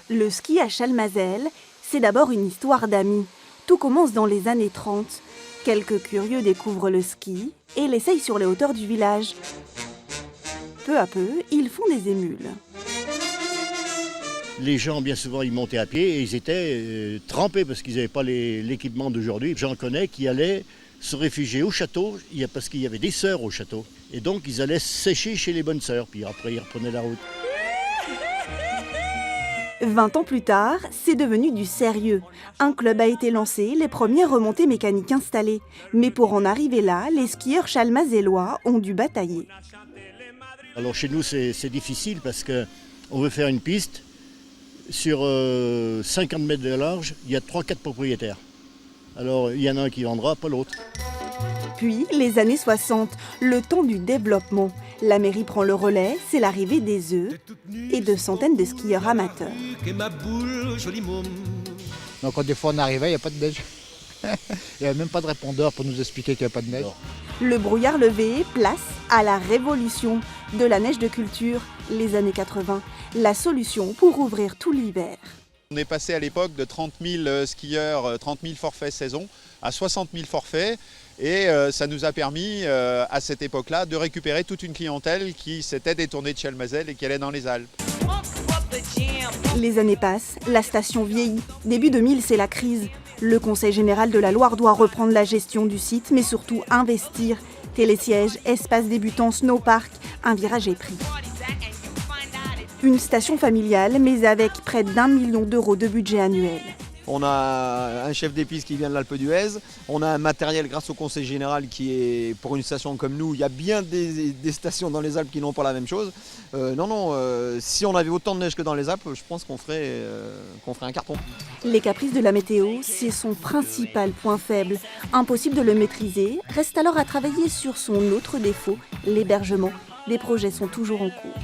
Le ski à Chalmazel, c'est d'abord une histoire d'amis. Tout commence dans les années 30. Quelques curieux découvrent le ski et l'essayent sur les hauteurs du village. Peu à peu, ils font des émules. Les gens, bien souvent, ils montaient à pied et ils étaient trempés parce qu'ils n'avaient pas l'équipement d'aujourd'hui. J'en connais qui allaient se réfugier au château parce qu'il y avait des sœurs au château. Et donc, ils allaient sécher chez les bonnes sœurs, puis après, ils reprenaient la route. 20 ans plus tard, c'est devenu du sérieux. Un club a été lancé, les premières remontées mécaniques installées. Mais pour en arriver là, les skieurs chalmazellois ont dû batailler. Alors chez nous, c'est difficile parce qu'on veut faire une piste. Sur 50 mètres de large, il y a 3-4 propriétaires. Alors il y en a un qui vendra, pas l'autre. Puis, les années 60, le temps du développement. La mairie prend le relais, c'est l'arrivée des œufs et de centaines de skieurs amateurs. Donc quand des fois on arrivait, il n'y a pas de neige. Il n'y avait même pas de répondeur pour nous expliquer qu'il n'y a pas de neige. Le brouillard levé, place à la révolution de la neige de culture, les années 80. La solution pour ouvrir tout l'hiver. On est passé à l'époque de 30 000 skieurs, 30 000 forfaits saison à 60 000 forfaits. Et ça nous a permis, à cette époque-là, de récupérer toute une clientèle qui s'était détournée de Chalmazel et qui allait dans les Alpes. Les années passent, la station vieillit. Début 2000, c'est la crise. Le Conseil général de la Loire doit reprendre la gestion du site, mais surtout investir. Télésièges, espaces débutants, snowpark, un virage est pris. Une station familiale, mais avec près d'1 million d'euros de budget annuel. On a un chef d'épice qui vient de l'Alpe d'Huez, on a un matériel grâce au Conseil général qui est, pour une station comme nous, il y a bien des stations dans les Alpes qui n'ont pas la même chose. Si on avait autant de neige que dans les Alpes, je pense qu'on ferait un carton. Les caprices de la météo, c'est son principal point faible. Impossible de le maîtriser, reste alors à travailler sur son autre défaut, l'hébergement. Des projets sont toujours en cours.